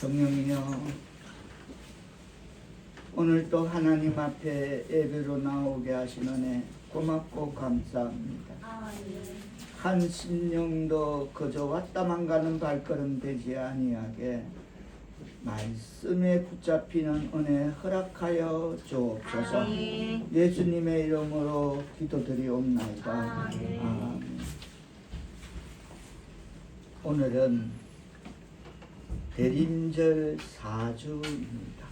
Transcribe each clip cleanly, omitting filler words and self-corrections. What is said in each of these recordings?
성령이여, 오늘도 하나님 앞에 예배로 나오게 하신 은혜 고맙고 감사합니다. 한 심령도 그저 왔다만 가는 발걸음 되지 아니하게 말씀에 붙잡히는 은혜 허락하여 주옵소서. 예수님의 이름으로 기도드리옵나이다. 아멘. 오늘은 대림절 4주입니다.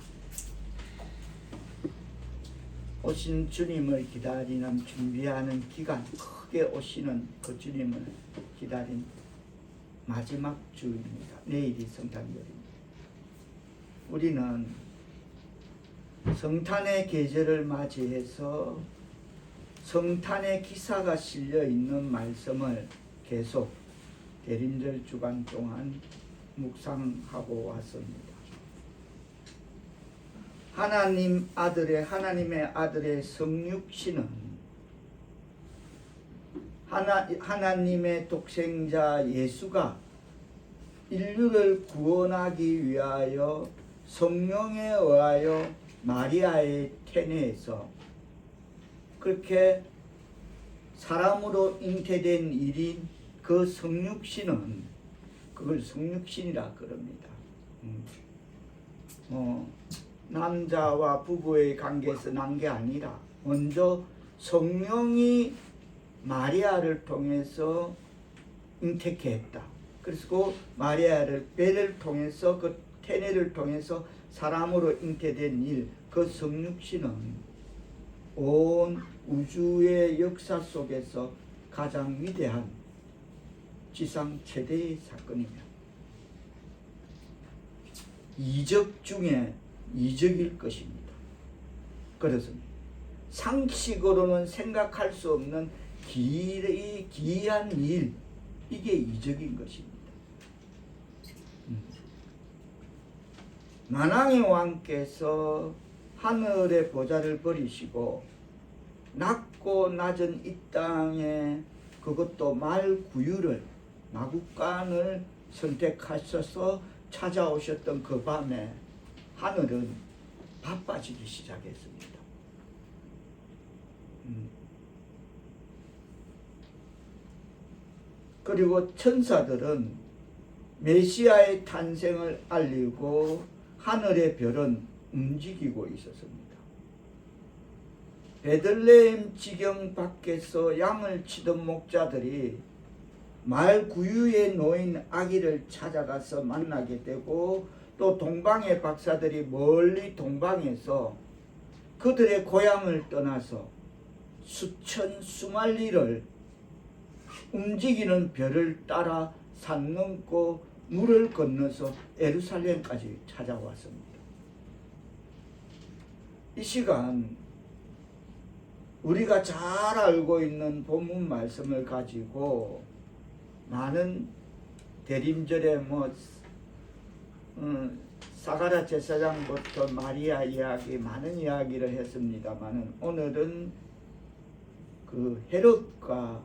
오신 주님을 기다리는 준비하는 기간, 크게 오시는 그 주님을 기다린 마지막 주입니다. 내일이 성탄절입니다. 우리는 성탄의 계절을 맞이해서 성탄의 기사가 실려 있는 말씀을 계속 대림절 주간 동안 묵상하고 왔습니다. 하나님의 아들의 성육신은 하나님의 독생자 예수가 인류를 구원하기 위하여 성령에 의하여 마리아의 태내에서 그렇게 사람으로 잉태된 일인 그 성육신은 그걸 성육신이라 그럽니다. 남자와 부부의 관계에서 난 게 아니라 먼저 성령이 마리아를 통해서 잉태케 했다. 그래서 그 마리아를 배를 통해서 그 태내를 통해서 사람으로 잉태된 일, 그 성육신은 온 우주의 역사 속에서 가장 위대한 지상 최대의 사건이며 이적 중에 이적일 것입니다. 그렇습니다. 상식으로는 생각할 수 없는 기이한 일, 이게 이적인 것입니다. 만왕의 왕께서 하늘의 보좌를 버리시고 낮고 낮은 이 땅에 그것도 말구유를 마국간을 선택하셔서 찾아오셨던 그 밤에 하늘은 바빠지기 시작했습니다. 그리고 천사들은 메시아의 탄생을 알리고 하늘의 별은 움직이고 있었습니다. 베들레헴 지경 밖에서 양을 치던 목자들이 말 구유에 놓인 아기를 찾아가서 만나게 되고 또 동방의 박사들이 멀리 동방에서 그들의 고향을 떠나서 수천 수만리를 움직이는 별을 따라 산 넘고 물을 건너서 예루살렘까지 찾아왔습니다. 이 시간 우리가 잘 알고 있는 본문 말씀을 가지고 많은 대림절에 사가랴 제사장부터 마리아 이야기 많은 이야기를 했습니다만 오늘은 그 헤롯과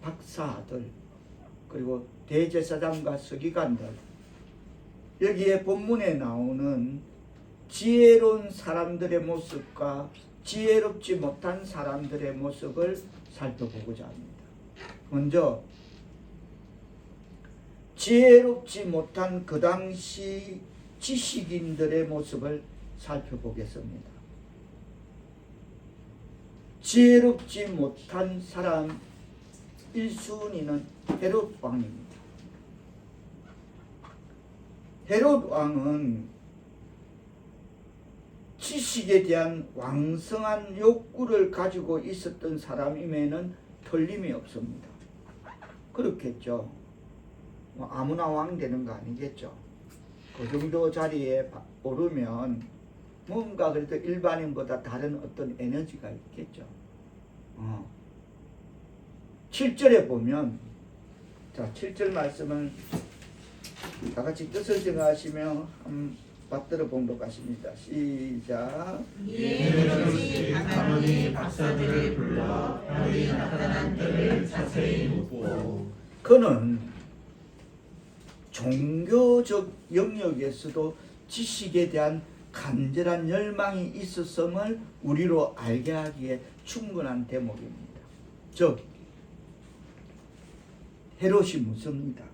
박사들 그리고 대제사장과 서기관들 여기에 본문에 나오는 지혜로운 사람들의 모습과 지혜롭지 못한 사람들의 모습을 살펴보고자 합니다. 먼저 지혜롭지 못한 그 당시 지식인들의 모습을 살펴보겠습니다. 지혜롭지 못한 사람 1순위는 헤롯 왕입니다. 헤롯 왕은 지식에 대한 왕성한 욕구를 가지고 있었던 사람임에는 틀림이 없습니다. 그렇겠죠. 아무나 왕 되는 거 아니겠죠. 그 정도 자리에 오르면 뭔가 그래도 일반인보다 다른 어떤 에너지가 있겠죠. 7절에 보면, 자, 7절 말씀을 다 같이 뜻을 정하시며 한번 받들어 보도록 하십니다. 시작. 헤롯이 가만히 박사들을 불러 별이 나타난 때를 자세히 묻고 그는 종교적 영역에서도 지식에 대한 간절한 열망이 있었음을 우리로 알게 하기에 충분한 대목입니다. 즉 헤롯이 묻습니다.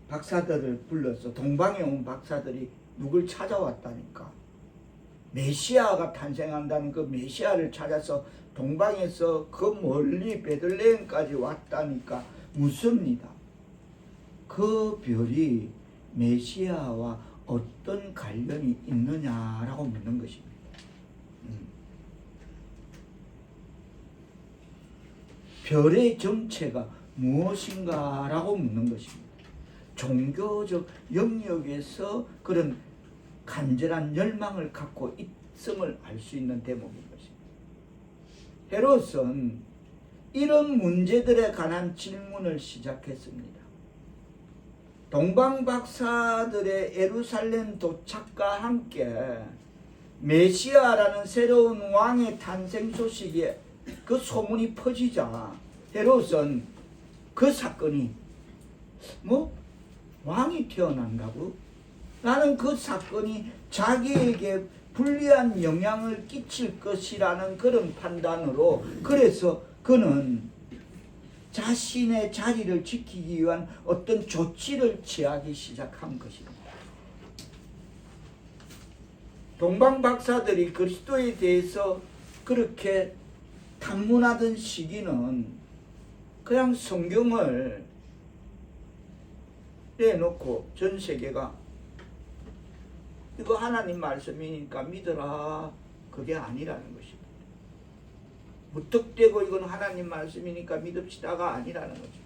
박사들을 불러서 동방에 온 박사들이 누굴 찾아왔다니까. 메시아가 탄생한다는 그 메시아를 찾아서 동방에서 그 멀리 베들레헴까지 왔다니까 묻습니다. 그 별이 메시아와 어떤 관련이 있느냐라고 묻는 것입니다. 별의 정체가 무엇인가라고 묻는 것입니다. 종교적 영역에서 그런 간절한 열망을 갖고 있음을 알 수 있는 대목인 것입니다. 헤롯은 이런 문제들에 관한 질문을 시작했습니다. 동방 박사들의 예루살렘 도착과 함께 메시아라는 새로운 왕의 탄생 소식이 그 소문이 퍼지자 헤롯은 그 사건이 왕이 태어난다고? 나는 그 사건이 자기에게 불리한 영향을 끼칠 것이라는 그런 판단으로 그래서 그는 자신의 자리를 지키기 위한 어떤 조치를 취하기 시작한 것입니다. 동방 박사들이 그리스도에 대해서 그렇게 탐문하던 시기는 그냥 성경을 내놓고 전 세계가 이거 하나님 말씀이니까 믿어라, 그게 아니라는 것입니다. 무턱대고 이건 하나님 말씀이니까 믿읍시다가 아니라는 것입니다.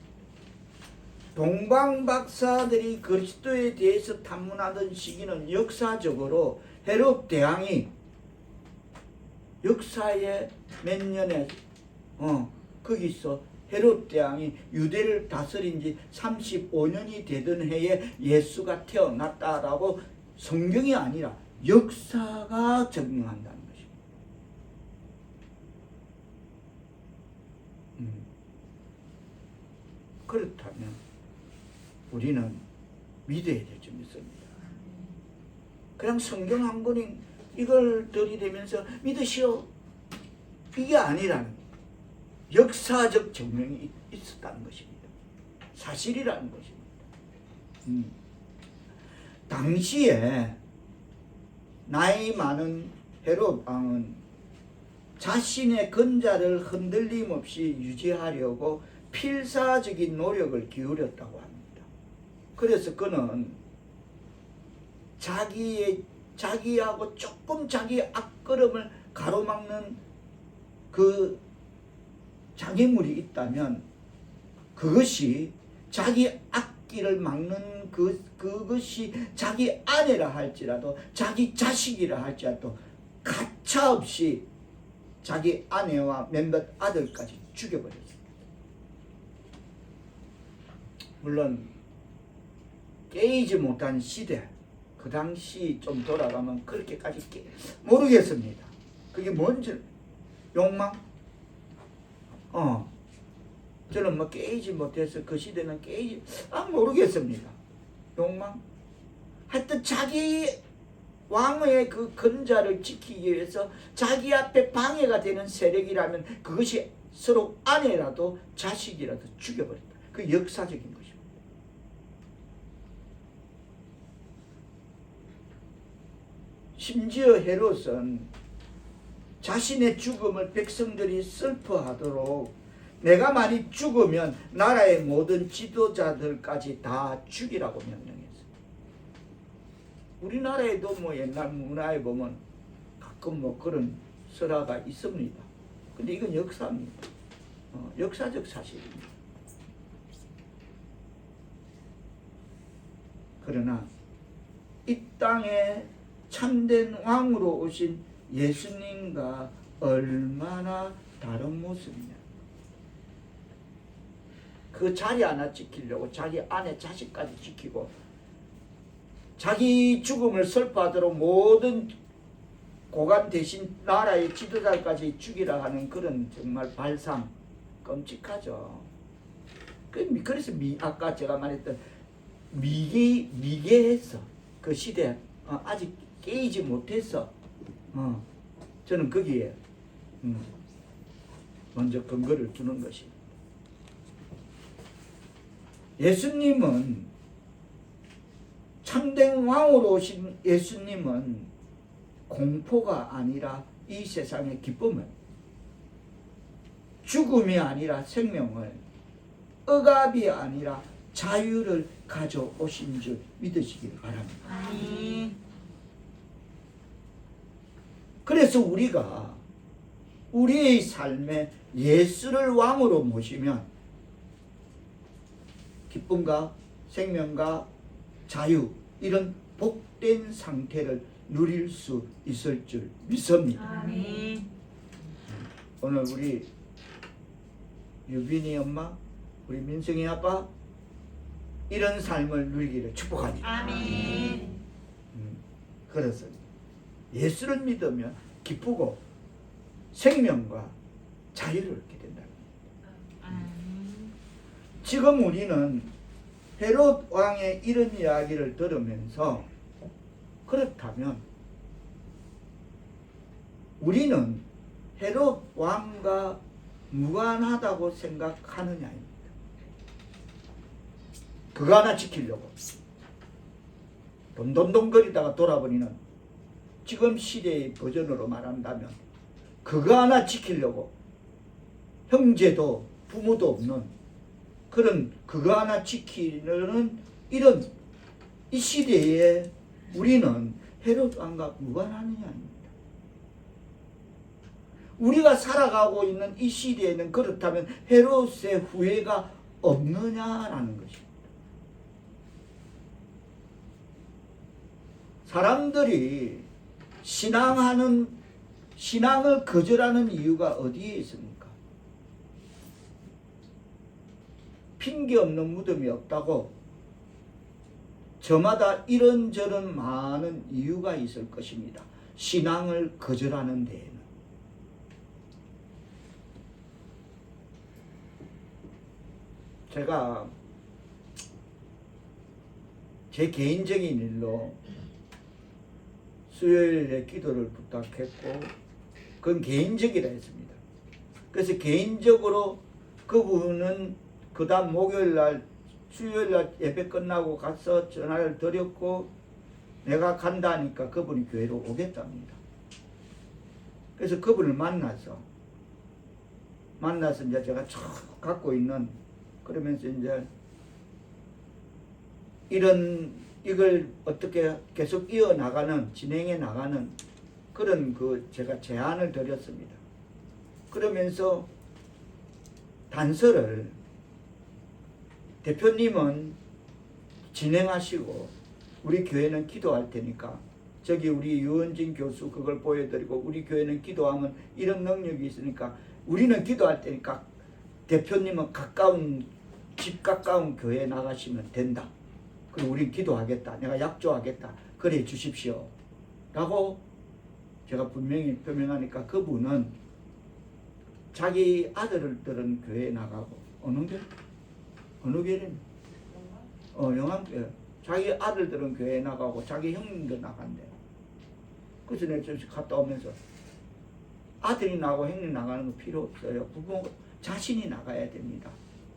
동방 박사들이 그리스도에 대해서 탐문하던 시기는 역사적으로 헤롯 대왕이 역사의 몇 년에 거기서 헤롯 대왕이 유대를 다스린 지 35년이 되던 해에 예수가 태어났다라고 성경이 아니라 역사가 증명한다는 것입니다. 그렇다면 우리는 믿어야 될 점이 있습니다. 그냥 성경 한 권이 이걸 들이대면서 믿으시오, 이게 아니라는 역사적 증명이 있었다는 것입니다. 사실이라는 것입니다. 당시에 나이 많은 헤롯 왕은 자신의 근자를 흔들림 없이 유지하려고 필사적인 노력을 기울였다고 합니다. 그래서 그는 자기하고 조금 자기 앞걸음을 가로막는 그 장애물이 있다면 그것이 자기 앞길을 막는 그것이 자기 아내라 할지라도 자기 자식이라 할지라도 가차없이 자기 아내와 몇몇 아들까지 죽여버렸습니다. 물론 깨이지 못한 시대, 그 당시 좀 돌아가면 그렇게까지 모르겠습니다. 그게 뭔지 욕망? 저는 깨이지 못해서 그 시대는 모르겠습니다. 욕망? 하여튼 자기 왕의 그 근자를 지키기 위해서 자기 앞에 방해가 되는 세력이라면 그것이 서로 아내라도 자식이라도 죽여버린다. 그 역사적인 것입니다. 심지어 헤롯은 자신의 죽음을 백성들이 슬퍼하도록 내가 많이 죽으면 나라의 모든 지도자들까지 다 죽이라고 명령했어요. 우리나라에도 옛날 문화에 보면 가끔 그런 설화가 있습니다. 근데 이건 역사입니다. 역사적 사실입니다. 그러나 이 땅에 참된 왕으로 오신 예수님과 얼마나 다른 모습이냐. 그 자리 하나 지키려고 자기 아내 자식까지 지키고 자기 죽음을 슬퍼하도록 모든 고관 대신 나라의 지도자까지 죽이라 하는 그런 정말 발상 끔찍하죠. 그래서 아까 제가 말했던 미개했어. 그 시대 아직 깨이지 못했어. 저는 거기에 먼저 근거를 두는 것입니다. 예수님은 참된 왕으로 오신 예수님은 공포가 아니라 이 세상의 기쁨을, 죽음이 아니라 생명을, 억압이 아니라 자유를 가져오신 줄 믿으시길 바랍니다. 아멘. 그래서 우리가 우리의 삶에 예수를 왕으로 모시면 기쁨과 생명과 자유, 이런 복된 상태를 누릴 수 있을 줄 믿습니다. 아멘. 오늘 우리 유빈이 엄마, 우리 민성이 아빠 이런 삶을 누리기를 축복합니다. 아멘. 그래서 예수를 믿으면 기쁘고 생명과 자유를 얻게 된다. 지금 우리는 헤롯 왕의 이런 이야기를 들으면서 그렇다면 우리는 헤롯 왕과 무관하다고 생각하느냐입니다. 그거 하나 지키려고 돈돈돈거리다가 돌아버리는 지금 시대의 버전으로 말한다면 그거 하나 지키려고 형제도 부모도 없는 그런 그거 하나 지키는 이런 이 시대에 우리는 헤롯 왕과 무관하느냐입니다. 우리가 살아가고 있는 이 시대에는 그렇다면 헤롯의 후회가 없느냐라는 것입니다. 사람들이 신앙을 거절하는 이유가 어디에 있습니까? 핑계 없는 무덤이 없다고 저마다 이런저런 많은 이유가 있을 것입니다. 신앙을 거절하는 데에는. 제가 제 개인적인 일로 수요일에 기도를 부탁했고 그건 개인적이라 했습니다. 그래서 개인적으로 그분은 그 다음 목요일날 수요일날 예배 끝나고 가서 전화를 드렸고 내가 간다니까 그분이 교회로 오겠답니다. 그래서 그분을 만나서 이제 제가 쭉 갖고 있는 그러면서 이제 이걸 어떻게 계속 이어나가는, 진행해 나가는 그런 제가 제안을 드렸습니다. 그러면서 단서를 대표님은 진행하시고 우리 교회는 기도할 테니까 저기 우리 유원진 교수 그걸 보여드리고 우리 교회는 기도하면 이런 능력이 있으니까 우리는 기도할 테니까 대표님은 집 가까운 교회에 나가시면 된다. 그리고 우린 기도하겠다. 내가 약조하겠다. 그래 주십시오. 라고 제가 분명히 표명하니까 그분은 자기 아들들은 교회에 나가고 어느 교회입니까? 영암교회. 자기 아들들은 교회에 나가고 자기 형님도 나간대요. 그래서 내가 좀 갔다 오면서 아들이 나가고 형님 나가는 거 필요 없어요. 부모 자신이 나가야 됩니다.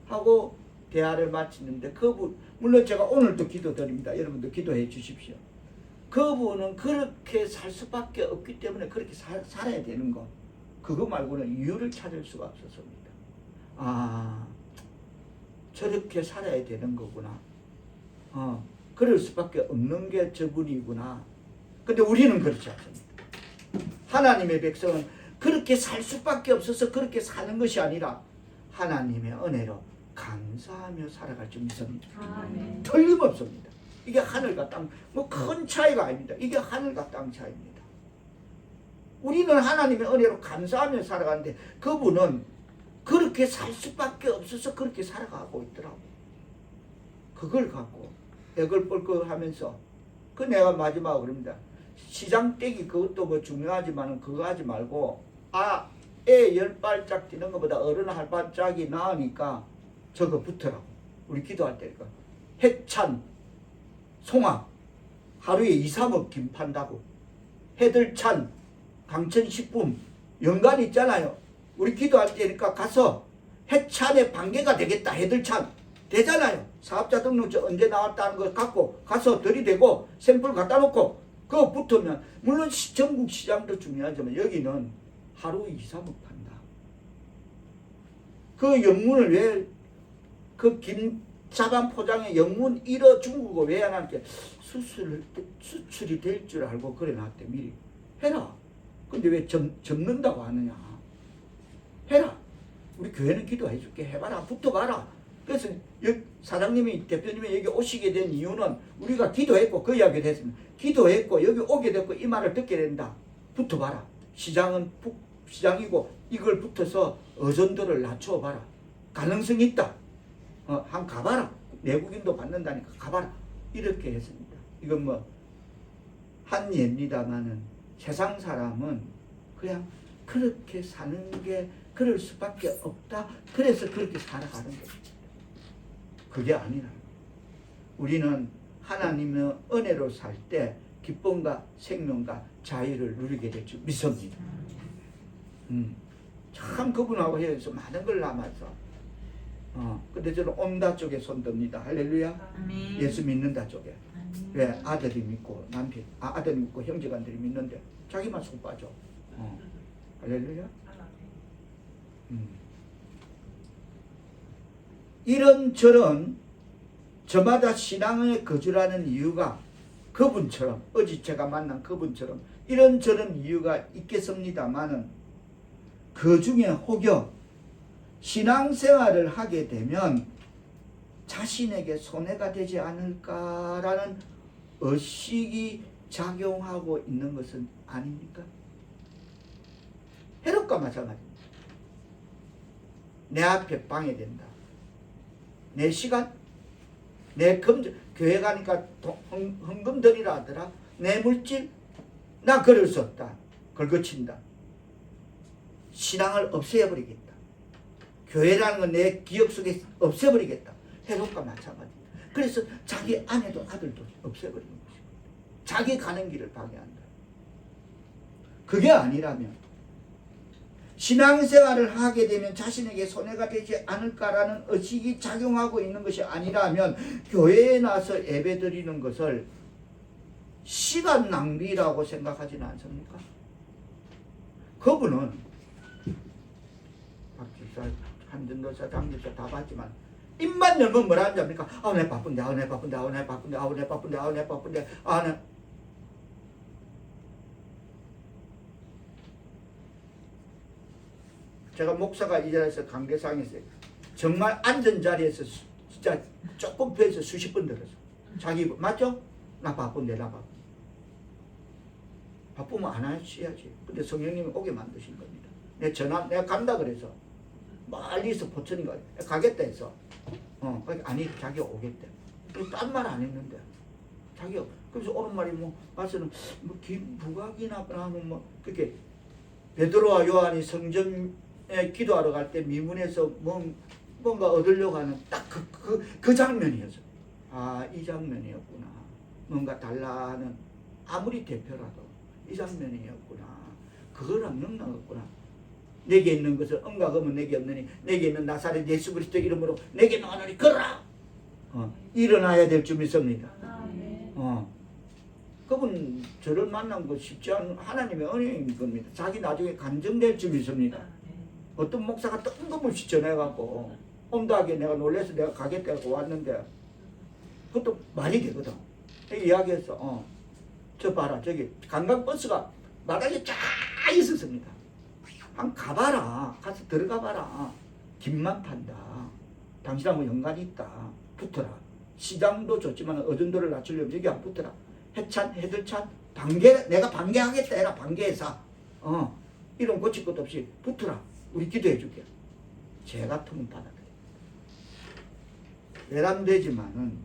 하고 대화를 마치는데 그분, 물론 제가 오늘도 기도드립니다. 여러분도 기도해 주십시오. 그분은 그렇게 살 수밖에 없기 때문에 그렇게 살아야 되는 거. 그거 말고는 이유를 찾을 수가 없었습니다. 아, 저렇게 살아야 되는 거구나. 그럴 수밖에 없는 게 저분이구나. 근데 우리는 그렇지 않습니다. 하나님의 백성은 그렇게 살 수밖에 없어서 그렇게 사는 것이 아니라 하나님의 은혜로 감사하며 살아갈 줄 믿습니다. 아멘. 틀림없습니다. 이게 하늘과 땅, 뭐 큰 차이가 아닙니다. 이게 하늘과 땅 차이입니다. 우리는 하나님의 은혜로 감사하며 살아가는데 그분은 그렇게 살 수밖에 없어서 그렇게 살아가고 있더라고. 그걸 갖고 애걸벌걸 하면서 내가 마지막으로 그럽니다. 시장 떼기 그것도 뭐 중요하지만 그거 하지 말고 애 10발짝 뛰는 것보다 어른 한 발짝이 나으니까 저거 붙으라고. 우리 기도할 때니까 해찬, 송악 하루에 2, 3억 김 판다고. 해들찬, 강천식품, 연간 있잖아요. 우리 기도할 때니까 가서 해찬의 반개가 되겠다. 해들찬 되잖아요. 사업자 등록증 언제 나왔다는 거 갖고 가서 들이대고 샘플 갖다 놓고 그거 붙으면, 물론 전국 시장도 중요하지만 여기는 하루 2, 3억 판다. 그 영문을 왜, 그 김자반 포장에 영문 1어 중국어 왜 안 하는 게 수출이 될 줄 알고 그래 놨대. 미리 해라. 근데 왜 접는다고 하느냐. 해라. 우리 교회는 기도해 줄게. 해봐라. 붙어봐라. 그래서 사장님이, 대표님이 여기 오시게 된 이유는 우리가 기도했고, 그 이야기를 했습니다. 기도했고 여기 오게 됐고 이 말을 듣게 된다. 붙어봐라. 시장은 시장이고 이걸 붙어서 어전도를 낮춰봐라. 가능성이 있다. 한 가봐라. 내국인도 받는다니까 가봐라. 이렇게 했습니다. 이건 뭐 한 예입니다마는 세상 사람은 그냥 그렇게 사는 게 그럴 수밖에 없다. 그래서 그렇게 살아가는 겁니다. 그게 아니라 우리는 하나님의 은혜로 살 때 기쁨과 생명과 자유를 누리게 될 줄 믿습니다. 참 그분하고 헤어져서 많은 걸 남아서 근데 저는 온다 쪽에 손듭니다. 할렐루야. 아멘. 예수 믿는다 쪽에. 아멘. 왜? 아들이 믿고 남편, 아들 믿고 형제간들이 믿는데 자기만 속 빠져. 할렐루야. 이런저런 저마다 신앙에 거주라는 이유가 그분처럼, 어제 제가 만난 그분처럼 이런저런 이유가 있겠습니다마는 그 중에 혹여 신앙생활을 하게 되면 자신에게 손해가 되지 않을까라는 의식이 작용하고 있는 것은 아닙니까? 해롭과 마찬가지입니다. 내 앞에 방해된다. 내 시간, 내 교회 가니까 헌금 드리라 하더라. 내 물질, 나 그럴 수 없다. 걸거친다. 신앙을 없애버리겠다. 교회라는 건 내 기억 속에 없애버리겠다. 해롭과 마찬가지입니다. 그래서 자기 아내도 아들도 없애버리는 것입니다. 자기 가는 길을 방해한다. 그게 아니라면 신앙생활을 하게 되면 자신에게 손해가 되지 않을까라는 의식이 작용하고 있는 것이 아니라면 교회에 나서 예배드리는 것을 시간 낭비라고 생각하지는 않습니까? 그분은 박지사, 한전도사, 장교사 다 봤지만 입만 열면 뭐라 하는지 압니까? 내 바쁜데, 내 바쁜데, 내 바쁜데, 내 바쁜데, 내 바쁜데, 내 제가 목사가 이 자리에서 관계상에서 정말 앉은 자리에서 진짜 조금 배에서 수십 번 들었어. 자기 맞죠? 나 바쁜데, 나 바쁜데. 바쁘면 안 하셔야지. 근데 성령님이 오게 만드신 겁니다. 내가 간다 그래서 멀리서 포천인가 가겠다 해서 아니 자기가 오겠대. 딴 말 안 했는데 자기가 그래서 오는 말이 뭐 가서는 뭐 부각이나 하면 뭐 그렇게 베드로와 요한이 성전에 기도하러 갈 때 미문에서 뭔가 얻으려고 하는 딱 그 장면이었어. 이 장면이었구나. 뭔가 달라 하는 아무리 대표라도 이 장면이었구나. 그거랑 영락없구나. 내게 있는 것을 응각 없으면 내게 없느니 내게 있는 나사렛 예수 그리스도 이름으로 내게 나오느니 걸어라. 일어나야 될 줄 믿습니다. 그분 저를 만난 거 쉽지 않은 하나님의 은혜인 겁니다. 자기 나중에 간증될 줄 믿습니다. 어떤 목사가 뜬금없이 전해갖고 온다하게 내가 놀래서 내가 가겠다고 왔는데 그것도 말이 되거든. 이야기해서 저 봐라 저기 관광버스가 마당에 쫙 있었습니다. 한 가봐라. 가서 들어가봐라. 김만 판다. 당신하고 연관이 있다. 붙어라. 시장도 좋지만 어전도를 낮추려면 여기 안 붙어라. 해찬, 해들찬, 내가 반개하겠다 해라. 반개해서 이런 고칠 것도 없이 붙어라. 우리 기도해 줄게. 제 같으면 받아들여. 외람되지만은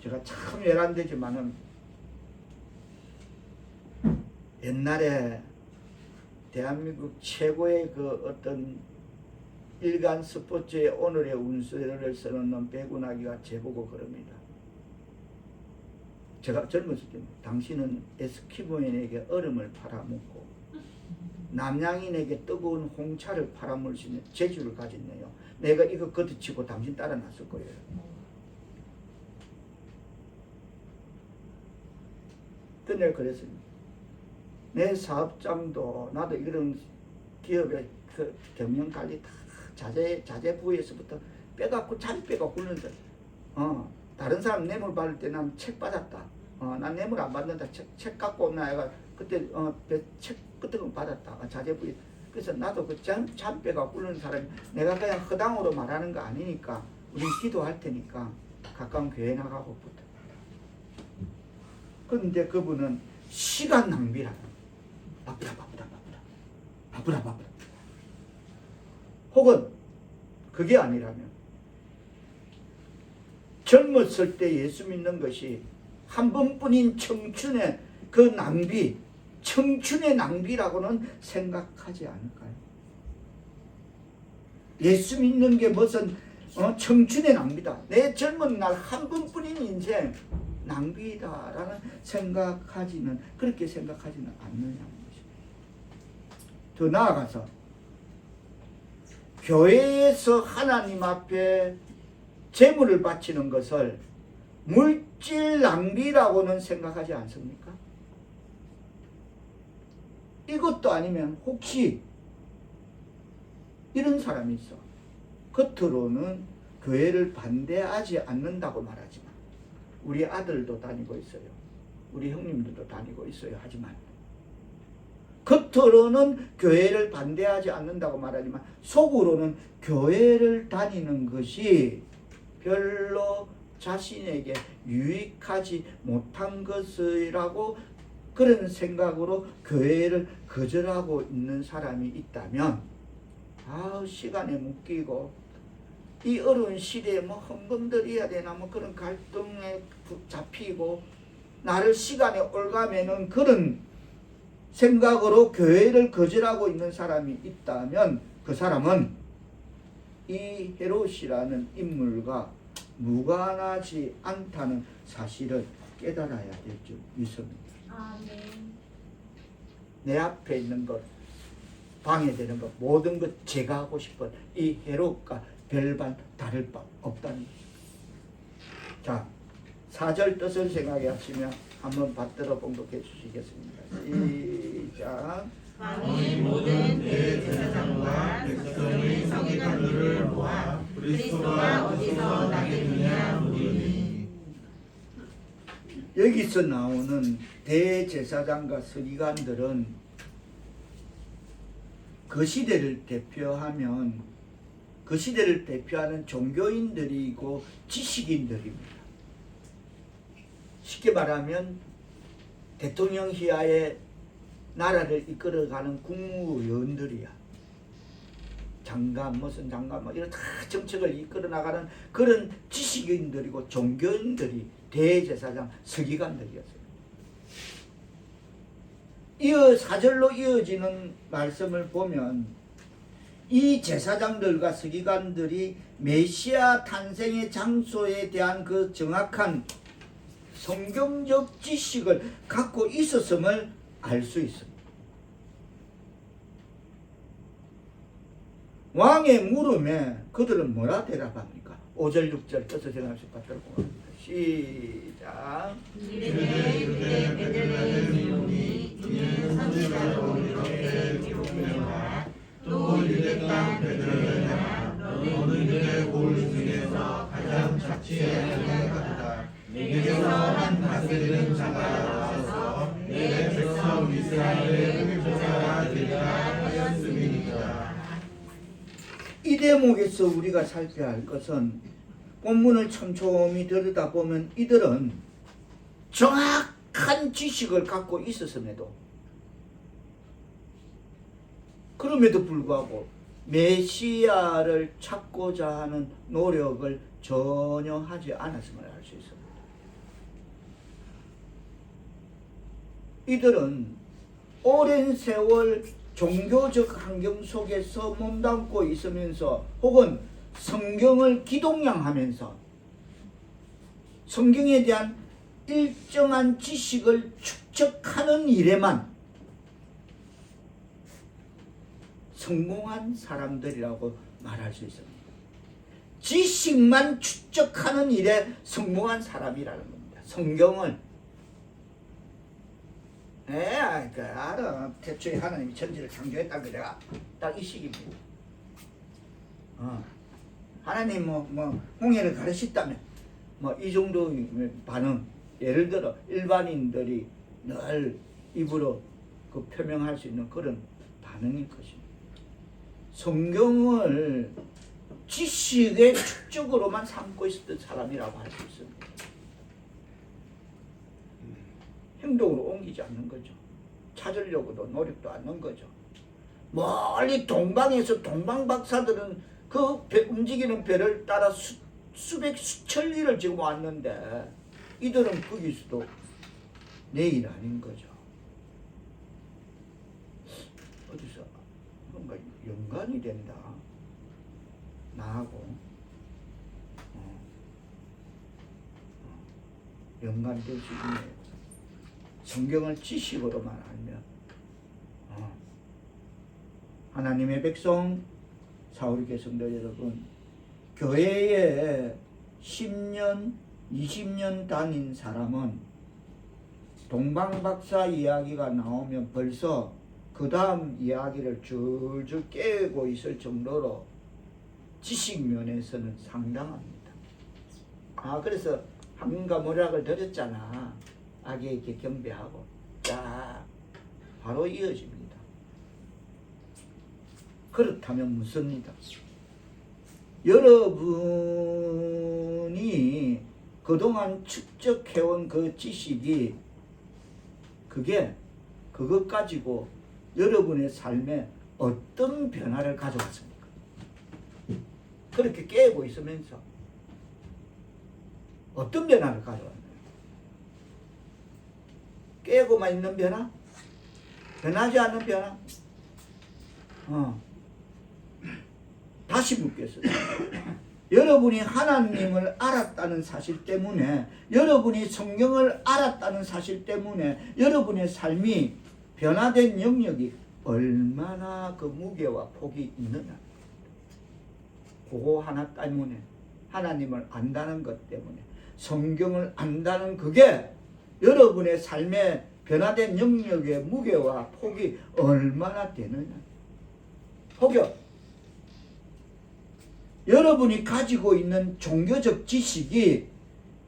제가 참 외람되지만은 옛날에 대한민국 최고의 그 어떤 일간 스포츠의 오늘의 운세를 써놓는 배구나기가 제보고 그럽니다. 제가 젊었을 때 당신은 에스키모인에게 얼음을 팔아먹고 남양인에게 뜨거운 홍차를 팔아먹을 수 있는 재주를 가졌네요. 내가 이거 걷어치고 당신 따라 났을 거예요. 또 내가 그랬습니다. 내 사업장도 나도 이런 기업의 그 경영 관리 다 자재부에서부터 빼갖고 자기 빼가 굴는다. 다른 사람 뇌물 받을 때 난 책 받았다. 난 뇌물 안 받는다. 책 갖고 온나 해가 그때 책 그때 받았다. 자재부에. 그래서 나도 그 잠 빼가 굴는 사람이 내가 그냥 허당으로 말하는 거 아니니까 우리 기도할 테니까 가까운 교회 나가고 붙어. 그런데 그분은 시간 낭비라. 바쁘다. 혹은 그게 아니라면 젊었을 때 예수 믿는 것이 한 번뿐인 청춘의 그 낭비, 청춘의 낭비라고는 생각하지 않을까요? 예수 믿는 게 무슨 청춘의 낭비다. 내 젊은 날 한 번뿐인 인생 낭비다라는 그렇게 생각하지는 않느냐는 것입니다. 더 나아가서 교회에서 하나님 앞에 재물을 바치는 것을 물질 낭비라고는 생각하지 않습니까? 이것도 아니면 혹시 이런 사람이 있어. 겉으로는 교회를 반대하지 않는다고 말하지만 우리 아들도 다니고 있어요. 우리 형님들도 다니고 있어요. 하지만 겉으로는 교회를 반대하지 않는다고 말하지만 속으로는 교회를 다니는 것이 별로 자신에게 유익하지 못한 것이라고 그런 생각으로 교회를 거절하고 있는 사람이 있다면 시간에 묶이고 이 어려운 시대에 헌금드려야 되나 그런 갈등에 잡히고 나를 시간에 올가매는 그런 생각으로 교회를 거절하고 있는 사람이 있다면 그 사람은 이 헤롯이라는 인물과 무관하지 않다는 사실을 깨달아야 될 줄 믿습니다. 내 앞에 있는 것, 방해되는 것, 모든 것 제거하고 싶은 이 헤롯과 별반 다를 바 없다는 것입니다. 자, 4절 뜻을 생각해 하시면 한번 받들어 봉독해 주시겠습니다. 시작. 왕이 모든 대제사장과 백성의 서기관들을 모아 그리스도가 어디서 나겠느냐 물으니. 여기서 나오는 대제사장과 서기관들은 그 시대를 대표하는 종교인들이고 지식인들입니다. 쉽게 말하면 대통령 휘하에 나라를 이끌어가는 국무위원들이야. 장관, 무슨 장관, 이런 다 정책을 이끌어 나가는 그런 지식인들이고 종교인들이 대제사장, 서기관들이었어요. 4절로 이어지는 말씀을 보면 이 제사장들과 서기관들이 메시아 탄생의 장소에 대한 그 정확한 성경적 지식을 갖고 있었음을 알 수 있습니다. 왕의 물음에 그들은 뭐라 대답합니까? 5절 6절 뜻을 생각하시 받들고 합니다. 시작. 이르되 유대 베들레헴이오니 이는 선지자로 이렇게 기록되노라. 또 유대 땅 베들레헴아 너는 유대 골 중에서 가장 작지 아니하도다. 내게서 한 다스리는 자가 나와서 내 백성 이스라엘의 흠표자가 되리라 하였음이니라. 이 대목에서 우리가 살펴야 할 것은 본문을 촘촘히 들여다보면 이들은 정확한 지식을 갖고 있었음에도 그럼에도 불구하고 메시아를 찾고자 하는 노력을 전혀 하지 않았음을 알 수 있습니다. 이들은 오랜 세월 종교적 환경 속에서 몸담고 있으면서 혹은 성경을 기동량하면서 성경에 대한 일정한 지식을 축적하는 일에만 성공한 사람들이라고 말할 수 있습니다. 지식만 축적하는 일에 성공한 사람이라는 겁니다. 성경을 알아. 태초에 하나님이 천지를 창조했다는 게 내가 딱 이 시기입니다. 하나님 홍해를 가르쳤다면 이 정도 반응. 예를 들어 일반인들이 늘 입으로 표명할 수 있는 그런 반응일 것입니다. 성경을 지식의 축적으로만 삼고 있었던 사람이라고 할 수 있습니다. 행동으로 옮기지 않는 거죠. 찾으려고도 노력도 않는 거죠. 멀리 동방에서 동방 박사들은 그 움직이는 배를 따라 수백 수천 리를 지금 왔는데 이들은 거기서도 내일 아닌 거죠. 어디서 뭔가 연관이 된다. 나하고 연관될 수 있네요. 성경을 지식으로만 알면 하나님의 백성 사우리교 성도 여러분, 교회에 10년 20년 다닌 사람은 동방박사 이야기가 나오면 벌써 그 다음 이야기를 줄줄 깨고 있을 정도로 지식 면에서는 상당합니다. 그래서 한문과 모략을 들었잖아. 악에게 경배하고 자 바로 이어집니다. 그렇다면 묻습니다. 여러분이 그동안 축적해온 그 지식이 그것 가지고 여러분의 삶에 어떤 변화를 가져왔습니까? 그렇게 깨고 있으면서 어떤 변화를 가져왔나요? 깨고만 있는 변화? 변하지 않는 변화? 다시 묻겠습니다. 여러분이 하나님을 알았다는 사실 때문에, 여러분이 성경을 알았다는 사실 때문에 여러분의 삶이 변화된 영역이 얼마나 그 무게와 폭이 있느냐. 그거 하나 때문에, 하나님을 안다는 것 때문에, 성경을 안다는 그게 여러분의 삶에 변화된 영역의 무게와 폭이 얼마나 되느냐. 혹여 여러분이 가지고 있는 종교적 지식이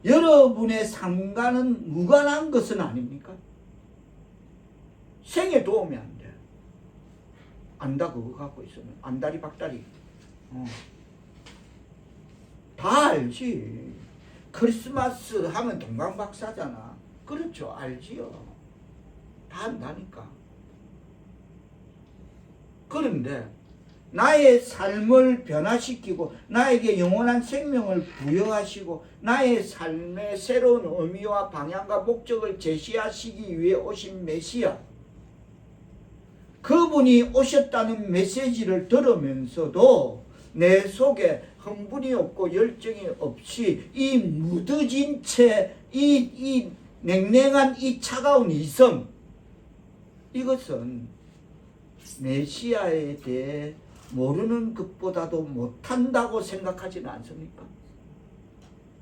여러분의 삶과는 무관한 것은 아닙니까? 생에 도움이 안 돼. 안다 그거 갖고 있으면 안다리 박다리 다 알지. 크리스마스 하면 동방박사잖아. 그렇죠. 알지요. 다 안다니까. 그런데 나의 삶을 변화시키고 나에게 영원한 생명을 부여하시고 나의 삶의 새로운 의미와 방향과 목적을 제시하시기 위해 오신 메시아, 그분이 오셨다는 메시지를 들으면서도 내 속에 흥분이 없고 열정이 없이 이 무뎌진 채 이 냉랭한 이 차가운 이성, 이것은 메시아에 대해 모르는 것보다도 못한다고 생각하지는 않습니까?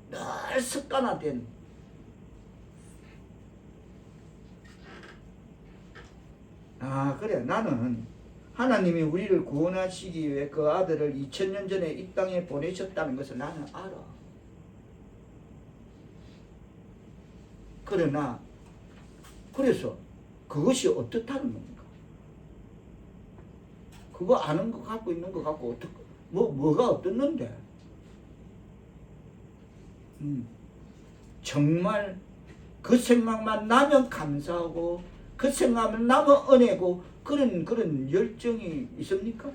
늘 습관화된 그래, 나는 하나님이 우리를 구원하시기 위해 그 아들을 2000년 전에 이 땅에 보내셨다는 것을 나는 알아. 그러나 그래서 그것이 어떻다는 겁니까? 그거 아는 거 갖고 있는 거 갖고 뭐가 어떻는데? 정말 그 생각만 나면 감사하고 그 생각만 나면 은혜고 그런 열정이 있습니까?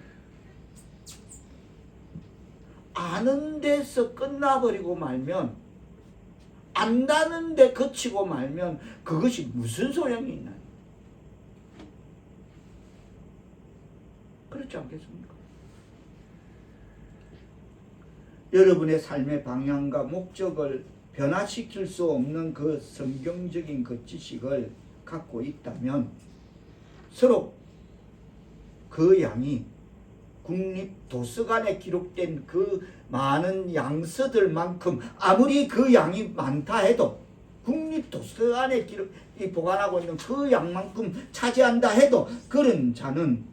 아는 데서 끝나버리고 말면, 안다는 데 그치고 말면 그것이 무슨 소용이 있나요? 그렇지 않겠습니까? 여러분의 삶의 방향과 목적을 변화시킬 수 없는 그 성경적인 그 지식을 갖고 있다면 서로 그 양이 국립도서관에 기록된 그 많은 양서들만큼 아무리 그 양이 많다 해도 국립도서관에 보관하고 있는 그 양만큼 차지한다 해도 그런 자는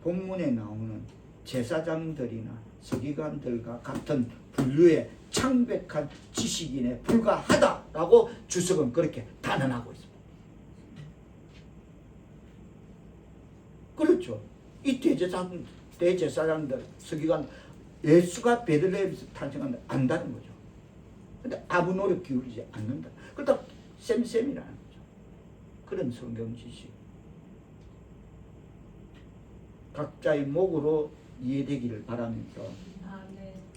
본문에 나오는 제사장들이나 서기관들과 같은 분류의 창백한 지식인에 불과하다라고 주석은 그렇게 단언하고 있습니다. 그렇죠. 이 대제사장들, 서기관, 예수가 베들레헴에서 탄생한다 안다는 거죠. 근데 아무 노력 기울이지 않는다. 그렇다 쌤이라는 거죠. 그런 성경 지식. 각자의 목으로 이해되기를 바라면서.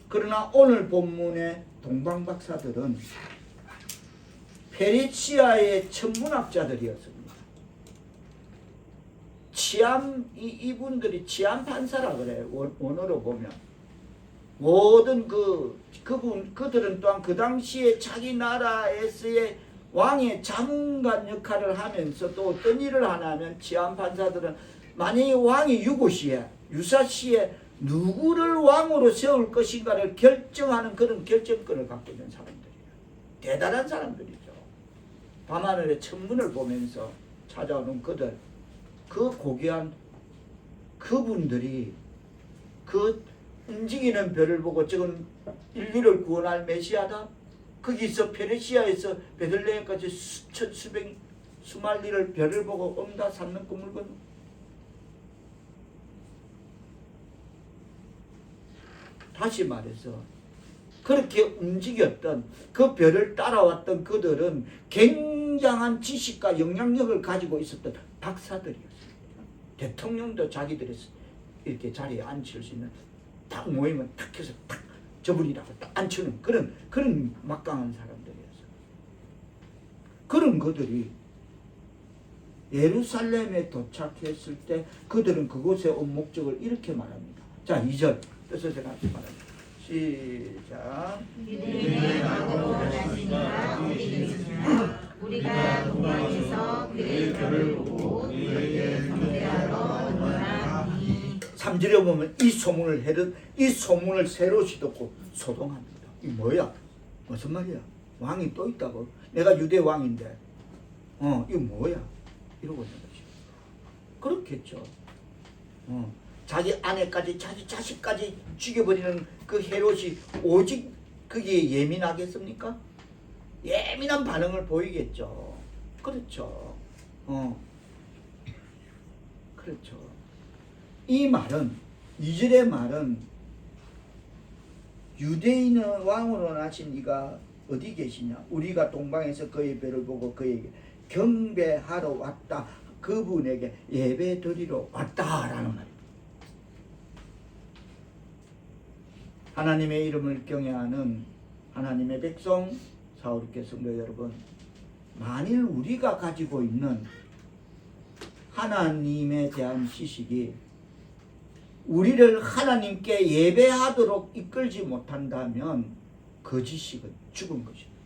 그러나 오늘 본문의 동방박사들은 페르시아의 천문학자들이었습니다. 이분들이 치안 판사라 그래. 원어로 보면 모든 그들은 또한 그 당시에 자기 나라에서의 왕의 자문관 역할을 하면서 또 어떤 일을 하냐면 치안 판사들은 만약에 왕이 유사시에 누구를 왕으로 세울 것인가를 결정하는 그런 결정권을 갖고 있는 사람들이에요. 대단한 사람들이죠. 밤하늘의 천문을 보면서 찾아오는 그들, 그 고귀한 그분들이 그 움직이는 별을 보고 저건 인류를 구원할 메시아다. 거기서 페르시아에서 베들레헴까지 수만리를 별을 보고 엄다 삼는 꿈을 꾼. 다시 말해서 그렇게 움직였던 그 별을 따라왔던 그들은 굉장한 지식과 영향력을 가지고 있었던 박사들이었습니다. 대통령도 자기들이 이렇게 자리에 앉힐 수 있는 딱 모이면 탁 해서 탁 저분이라고 딱 앉히는 그런 막강한 사람들이었어요. 그런 그들이 예루살렘에 도착했을 때 그들은 그곳에 온 목적을 이렇게 말합니다. 자, 2절 뜻을 제가 말합니다. 시작. 이들에게 가고 원하시니가 어디 계시냐. 우리가 동방에서 그의 별을 보고 그에게 경배하러 원하니. 3절에 보면 이 소문을 헤롯이 듣고 소동합니다. 이 뭐야? 무슨 말이야? 왕이 또 있다고? 내가 유대 왕인데 이거 뭐야? 이러고 있는 거죠. 그렇겠죠. 자기 아내까지 자기 자식까지 죽여버리는 그 헤롯이 오직 거기에 예민하겠습니까? 예민한 반응을 보이겠죠. 그렇죠. 그렇죠. 이 말은 2절의 말은 유대인의 왕으로 나신 이가 어디 계시냐? 우리가 동방에서 그의 별을 보고 그에게 경배하러 왔다. 그분에게 예배 드리러 왔다라는 말입니다. 하나님의 이름을 경외하는 하나님의 백성 사우르께 성도 여러분, 만일 우리가 가지고 있는 하나님에 대한 지식이 우리를 하나님께 예배하도록 이끌지 못한다면 그 지식은 죽은 것입니다.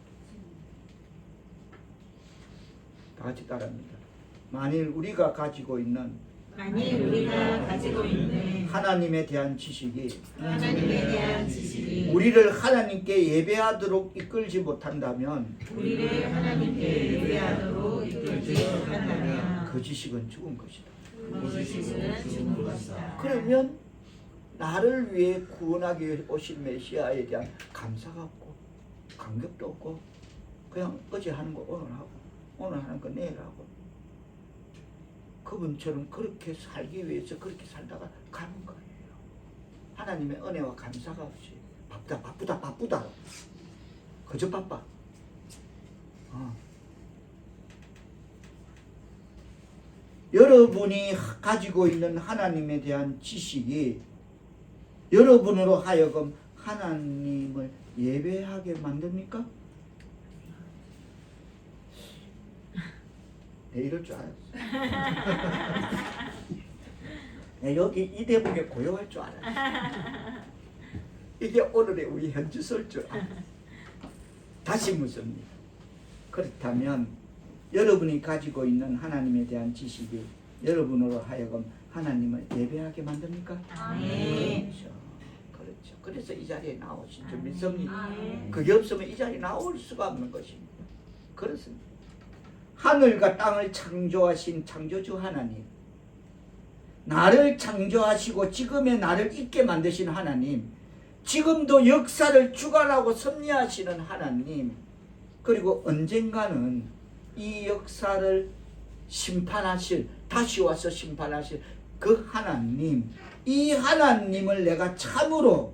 다 같이 따라합니다. 만일 우리가 가지고 있는 하나님에 대한 지식이 우리를 하나님께 예배하도록 이끌지 못한다면 그 지식은 죽은 것이다. 그러면 나를 위해 구원하기 위해 오신 메시아에 대한 감사가 없고 감격도 없고 그냥 어제 하는 거 오늘 하고 오늘 하는 거 내일 하고 그분처럼 그렇게 살기 위해서 그렇게 살다가 가는 거예요. 하나님의 은혜와 감사가 없이 바쁘다 그저 바빠. 여러분이 가지고 있는 하나님에 대한 지식이 여러분으로 하여금 하나님을 예배하게 만듭니까? 이럴 줄 알았어. 여기 이 대목에 고용할 줄 알았어. 이게 오늘의 우리 현주소일 줄 알았어. 다시 묻습니다. 그렇다면 여러분이 가지고 있는 하나님에 대한 지식이 여러분으로 하여금 하나님을 예배하게 만듭니까? 아멘. 그렇죠. 그래서 이 자리에 나오신 줄 아멘. 믿습니다. 아멘. 그게 없으면 이 자리에 나올 수가 없는 것입니다. 그렇습니다. 하늘과 땅을 창조하신 창조주 하나님, 나를 창조하시고 지금의 나를 있게 만드신 하나님, 지금도 역사를 주관하고 섭리하시는 하나님, 그리고 언젠가는 이 역사를 심판하실, 다시 와서 심판하실 그 하나님, 이 하나님을 내가 참으로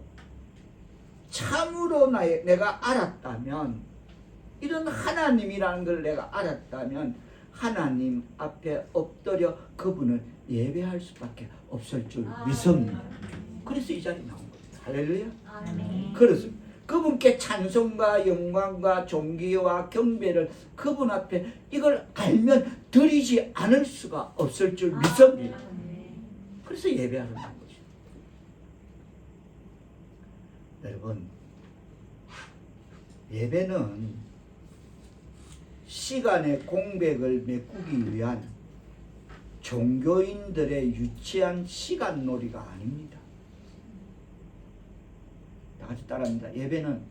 내가 알았다면, 이런 하나님이라는 걸 내가 알았다면 하나님 앞에 엎드려 그분을 예배할 수밖에 없을 줄 믿습니다. 그래서 이 자리에 나온 겁니다. 할렐루야. 아멘. 그렇습니다. 그분께 찬송과 영광과 존귀와 경배를 그분 앞에 이걸 알면 드리지 않을 수가 없을 줄 믿습니다. 그래서 예배하러 나온 거죠. 여러분, 예배는 시간의 공백을 메꾸기 위한 종교인들의 유치한 시간놀이가 아닙니다. 다 같이 따라합니다. 예배는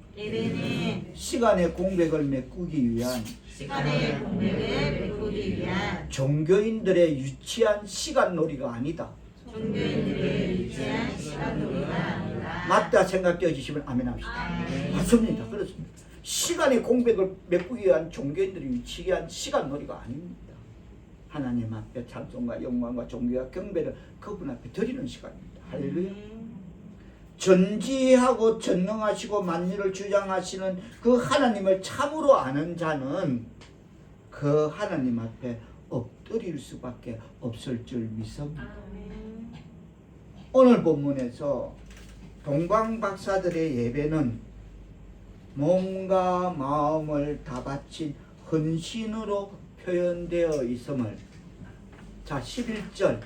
시간의 공백을 메꾸기 위한 시간의 공백을 메꾸기 위한 종교인들의 유치한 시간놀이가 아니다. 종교인들의 유치한 시간놀이가 아니라 맞다 생각되어지시면 아멘 합시다. 아멘. 맞습니다. 그렇습니다. 시간의 공백을 메꾸기 위한 종교인들이 유치한 시간놀이가 아닙니다. 하나님 앞에 찬송과 영광과 존귀와 경배를 그분 앞에 드리는 시간입니다. 할렐루야. 전지하고 전능하시고 만유를 주장하시는 그 하나님을 참으로 아는 자는 그 하나님 앞에 엎드릴 수밖에 없을 줄 믿습니다. 오늘 본문에서 동방박사들의 예배는 몸과 마음을 다 바친 헌신으로 표현되어 있음을, 자 11절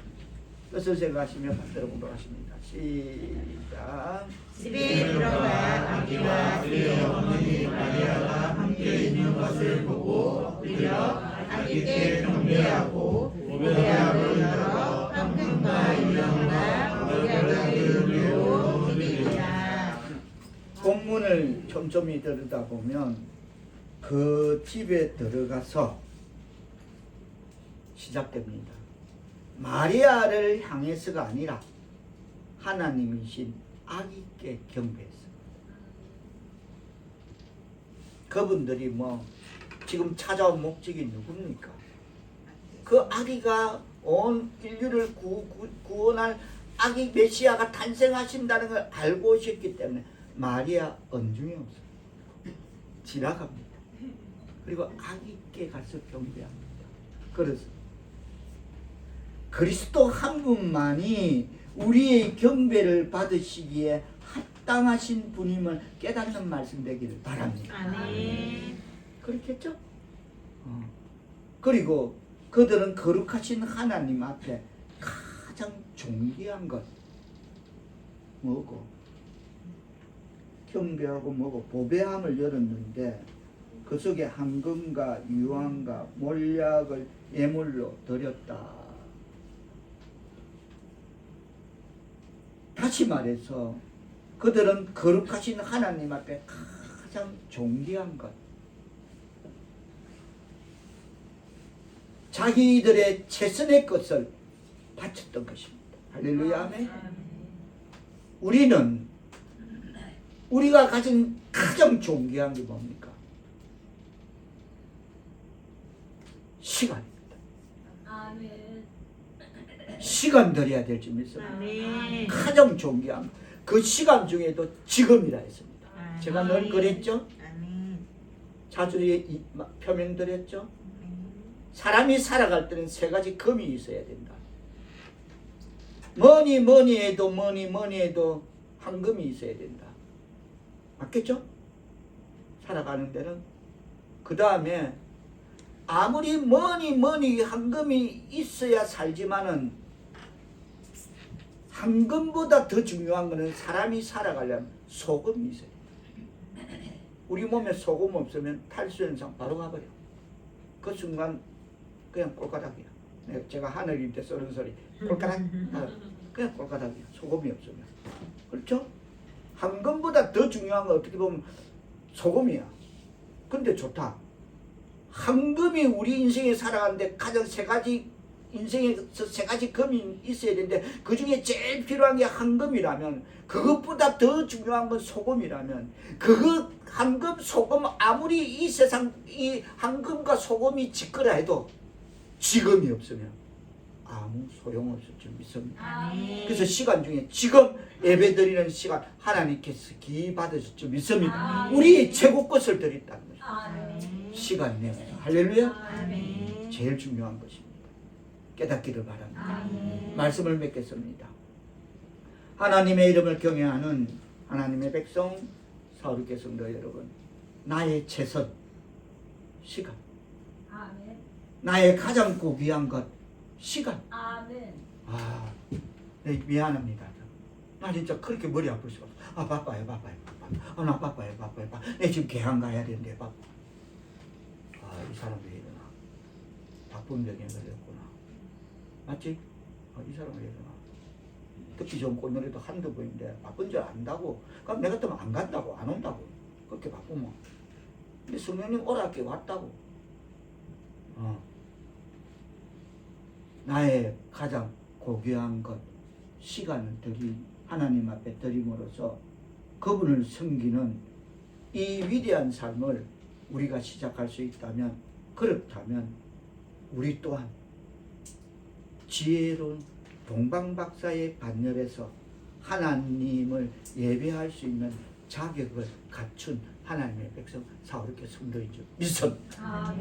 뜻을 생각하시며 받들어 보도록 하십니다. 시작. 집에 들어가 아기와 그의 어머니 마리아가 함께 있는 것을 보고 엎드려 아기께 경배하고 보배압을 열어 황금과 유령과 보배압을 들고 드리니라. 본문을 촘촘히 들여다보면 그 집에 들어가서 시작됩니다. 마리아를 향해서가 아니라 하나님이신 아기께 경배했어. 그분들이 뭐 지금 찾아온 목적이 누굽니까? 그 아기가 온 인류를 구원할 아기 메시아가 탄생하신다는 걸 알고 오셨기 때문에 마리아 언중이 없어요. 지나갑니다. 그리고 아기께 가서 경배합니다. 그래서 그리스도 한 분만이 우리의 경배를 받으시기에 합당하신 분임을 깨닫는 말씀 되기를 바랍니다. 아멘. 그렇겠죠? 그리고 그들은 거룩하신 하나님 앞에 가장 존귀한 것 뭐고? 경배하고 뭐고? 보배함을 열었는데 그 속에 황금과 유황과 몰약을 예물로 드렸다. 다시 말해서 그들은 거룩하신 하나님 앞에 가장 존귀한 것, 자기들의 최선의 것을 바쳤던 것입니다. 할렐루야. 아멘. 우리가 가진 가장 존귀한 게 뭡니까? 시간입니다. 시간 드려야 될 줄 믿습니다. 아멘. 가장 존귀한 그 시간 중에도 지금이라 했습니다. 제가 늘 그랬죠? 아멘. 자주 표명드렸죠? 사람이 살아갈 때는 세 가지 금이 있어야 된다. 뭐니 해도 황금이 있어야 된다. 맞겠죠? 살아가는 데는. 그 다음에 아무리 뭐니 황금이 있어야 살지만은 황금보다 더 중요한 것은 사람이 살아가려면 소금이 있어요. 우리 몸에 소금 없으면 탈수 현상 바로 가버려. 그 순간 그냥 꼴가닥이야. 제가 하늘일 때 쏘는 소리 꼴가닥. 그냥 꼴가닥이야. 소금이 없으면. 그렇죠? 황금보다 더 중요한 건 어떻게 보면 소금이야. 근데 좋다. 황금이 우리 인생에 살아가는데 가장 세 가지, 인생에서 세 가지 금이 있어야 되는데 그 중에 제일 필요한 게 황금이라면, 그것보다 더 중요한 건 소금이라면, 그거 황금 소금 아무리 이 세상 이 황금과 소금이 짓거라 해도 지금이 없으면 아무 소용없을 줄 믿습니다. 그래서 시간 중에 지금 예배드리는 시간 하나님께서 기 받으실 줄 믿습니다. 우리의 최고 것을 드린다는 것입니다. 시간 내에. 할렐루야. 제일 중요한 것입니다. 깨닫기를 바랍니다. 말씀을 맺겠습니다. 하나님의 이름을 경외하는 하나님의 백성 사울교회 성도 여러분, 나의 최선 시간, 나의 가장 고귀한 것 시간. 네, 미안합니다. 나 진짜 그렇게 머리 아플 수가 없어. 바빠요. 나 바빠요. 내 지금 개항 가야 되는데 바빠. 이 사람 왜 이러나? 바쁜 병에 걸렸구나. 맞지? 이 사람 왜 이러나? 듣기 좋은 꽃노래도 한두 번인데 바쁜 줄 안다고. 그럼 내가 또 안 간다고, 안 온다고. 그렇게 바쁘면. 근데 성령님 오라게 왔다고. 나의 가장 고귀한 것, 시간을 하나님 앞에 드림으로써 그분을 섬기는 이 위대한 삶을 우리가 시작할 수 있다면, 그렇다면 우리 또한 지혜로운 동방박사의 반열에서 하나님을 예배할 수 있는 자격을 갖춘 하나님의 백성 사울교회 성도인 줄 믿습니다.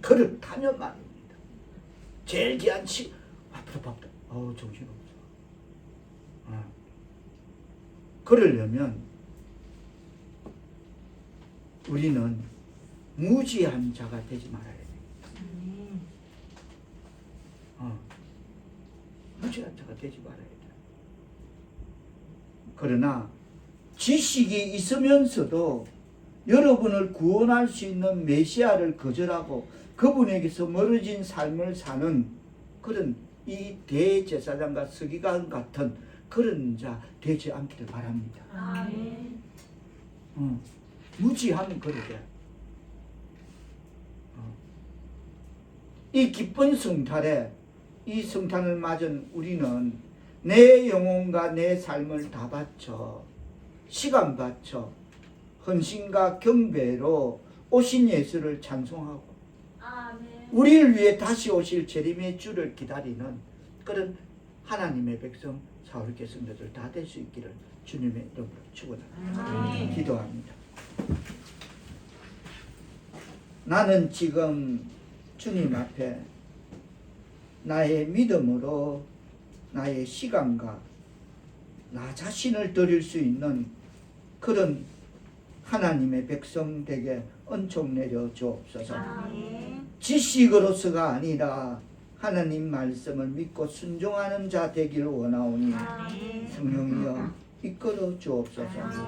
그렇다면 말입니다. 제일 귀한 바쁘다. 정신없어. 그러려면 우리는 무지한 자가 되지 말아야 돼. 무지한 자가 되지 말아야 돼. 그러나 지식이 있으면서도 여러분을 구원할 수 있는 메시아를 거절하고 그분에게서 멀어진 삶을 사는 그런 이 대제사장과 서기관 같은 그런 자 되지 않기를 바랍니다. 무지하면 그러게. 이 기쁜 성탄에, 이 성탄을 맞은 우리는 내 영혼과 내 삶을 다 바쳐, 시간 바쳐 헌신과 경배로 오신 예수를 찬송하고 우리를 위해 다시 오실 재림의 주를 기다리는 그런 하나님의 백성 사울교회 성도들 다 될 수 있기를 주님의 이름으로 축원합니다. 기도합니다. 나는 지금 주님 앞에 나의 믿음으로 나의 시간과 나 자신을 드릴 수 있는 그런 하나님의 백성 되게 은총 내려 주옵소서. 지식으로서가 아니라 하나님 말씀을 믿고 순종하는 자 되기를 원하오니 성령이여 이끌어 주옵소서.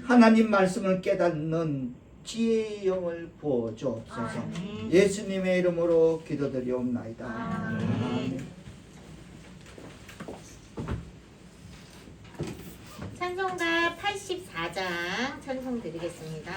하나님 말씀을 깨닫는 지혜의 영을 부어 주옵소서. 예수님의 이름으로 기도드리옵나이다. 아멘. 찬송가 84장 찬송 드리겠습니다.